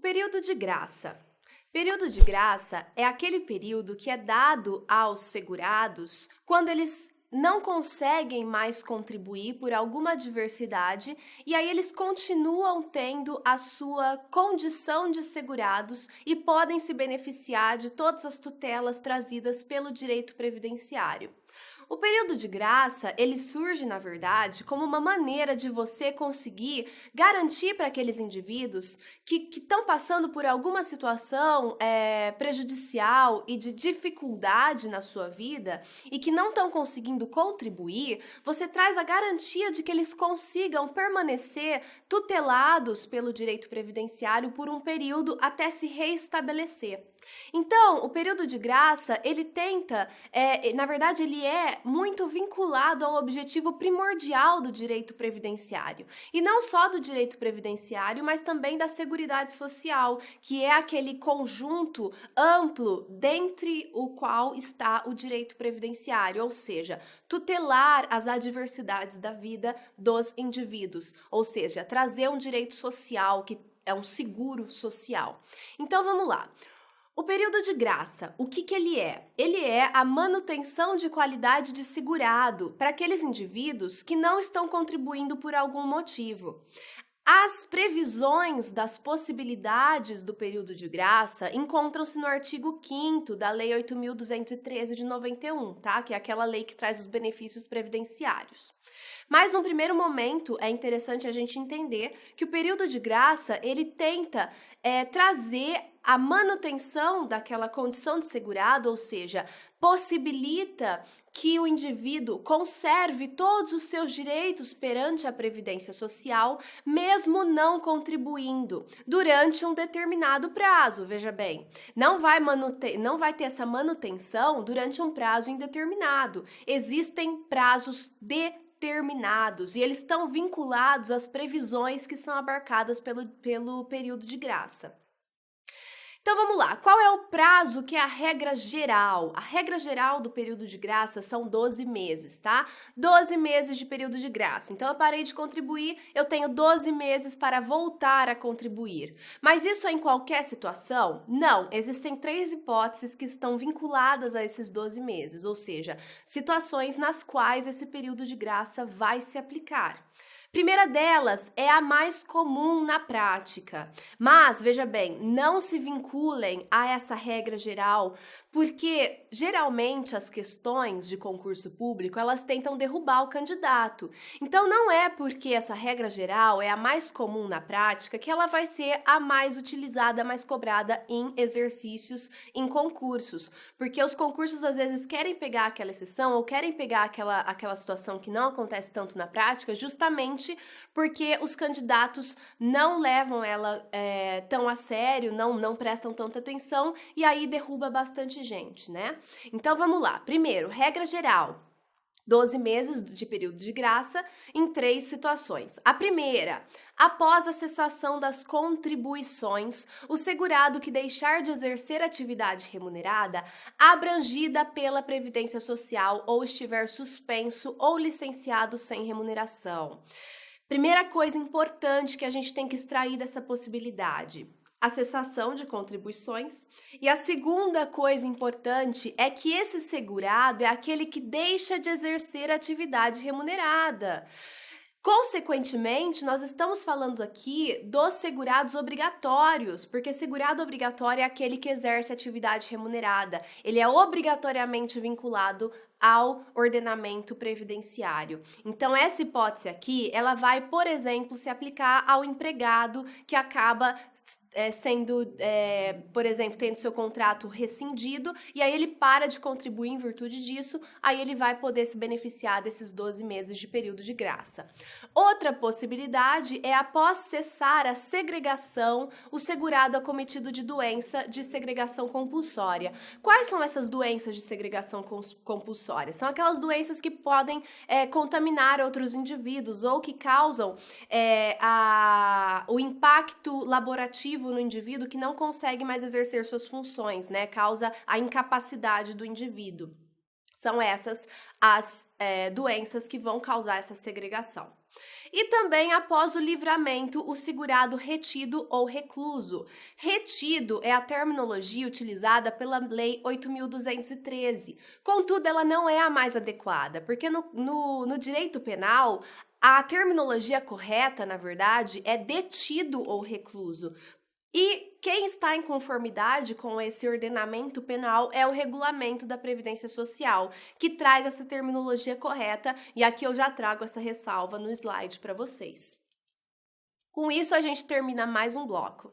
Período de graça. Período de graça é aquele período que é dado aos segurados quando eles não conseguem mais contribuir por alguma adversidade e aí eles continuam tendo a sua condição de segurados e podem se beneficiar de todas as tutelas trazidas pelo direito previdenciário. O período de graça, ele surge, na verdade, como uma maneira de você conseguir garantir para aqueles indivíduos que estão passando por alguma situação prejudicial e de dificuldade na sua vida e que não estão conseguindo contribuir, você traz a garantia de que eles consigam permanecer tutelados pelo direito previdenciário por um período até se reestabelecer. Então, o período de graça, ele tenta, na verdade, ele é muito vinculado ao objetivo primordial do direito previdenciário. E não só do direito previdenciário, mas também da Seguridade Social, que é aquele conjunto amplo dentre o qual está o direito previdenciário, ou seja, tutelar as adversidades da vida dos indivíduos, ou seja, trazer um direito social que é um seguro social. Então, vamos lá. O período de graça, o que ele é? Ele é a manutenção de qualidade de segurado para aqueles indivíduos que não estão contribuindo por algum motivo. As previsões das possibilidades do período de graça encontram-se no artigo 5º da Lei 8.213 de 91, tá? Que é aquela lei que traz os benefícios previdenciários. Mas, num primeiro momento, é interessante a gente entender que o período de graça, ele tenta trazer a manutenção daquela condição de segurado, ou seja, possibilita que o indivíduo conserve todos os seus direitos perante a Previdência Social, mesmo não contribuindo, durante um determinado prazo, veja bem. Não vai ter essa manutenção durante um prazo indeterminado. Existem prazos determinados e eles estão vinculados às previsões que são abarcadas pelo período de graça. Então vamos lá, qual é o prazo que é a regra geral? A regra geral do período de graça são 12 meses, tá? 12 meses de período de graça. Então eu parei de contribuir, eu tenho 12 meses para voltar a contribuir. Mas isso é em qualquer situação? Não, existem 3 hipóteses que estão vinculadas a esses 12 meses, ou seja, situações nas quais esse período de graça vai se aplicar. Primeira delas é a mais comum na prática, mas, veja bem, não se vinculem a essa regra geral, porque geralmente as questões de concurso público, elas tentam derrubar o candidato. Então, não é porque essa regra geral é a mais comum na prática que ela vai ser a mais utilizada, a mais cobrada em exercícios, em concursos, porque os concursos às vezes querem pegar aquela exceção ou querem pegar aquela situação que não acontece tanto na prática, justamente porque os candidatos não levam ela tão a sério, não prestam tanta atenção e aí derruba bastante gente, né? Então vamos lá. Primeiro, regra geral. 12 meses de período de graça em 3 situações. A primeira, após a cessação das contribuições, o segurado que deixar de exercer atividade remunerada, abrangida pela Previdência Social ou estiver suspenso ou licenciado sem remuneração. Primeira coisa importante que a gente tem que extrair dessa possibilidade: a cessação de contribuições. E a segunda coisa importante é que esse segurado é aquele que deixa de exercer atividade remunerada. Consequentemente, nós estamos falando aqui dos segurados obrigatórios, porque segurado obrigatório é aquele que exerce atividade remunerada. Ele é obrigatoriamente vinculado ao ordenamento previdenciário. Então, essa hipótese aqui, ela vai, por exemplo, se aplicar ao empregado que acaba por exemplo, tendo seu contrato rescindido, e aí ele para de contribuir em virtude disso, aí ele vai poder se beneficiar desses 12 meses de período de graça. Outra possibilidade é, após cessar a segregação, o segurado acometido de doença de segregação compulsória. Quais são essas doenças de segregação compulsória? São aquelas doenças que podem contaminar outros indivíduos ou que causam o impacto laborativo no indivíduo que não consegue mais exercer suas funções, né? Causa a incapacidade do indivíduo. São essas as doenças que vão causar essa segregação. E também após o livramento, o segurado retido ou recluso. Retido é a terminologia utilizada pela Lei 8.213. Contudo, ela não é a mais adequada, porque no direito penal, a terminologia correta, na verdade, é detido ou recluso. E quem está em conformidade com esse ordenamento penal é o regulamento da Previdência Social, que traz essa terminologia correta, e aqui eu já trago essa ressalva no slide para vocês. Com isso, a gente termina mais um bloco.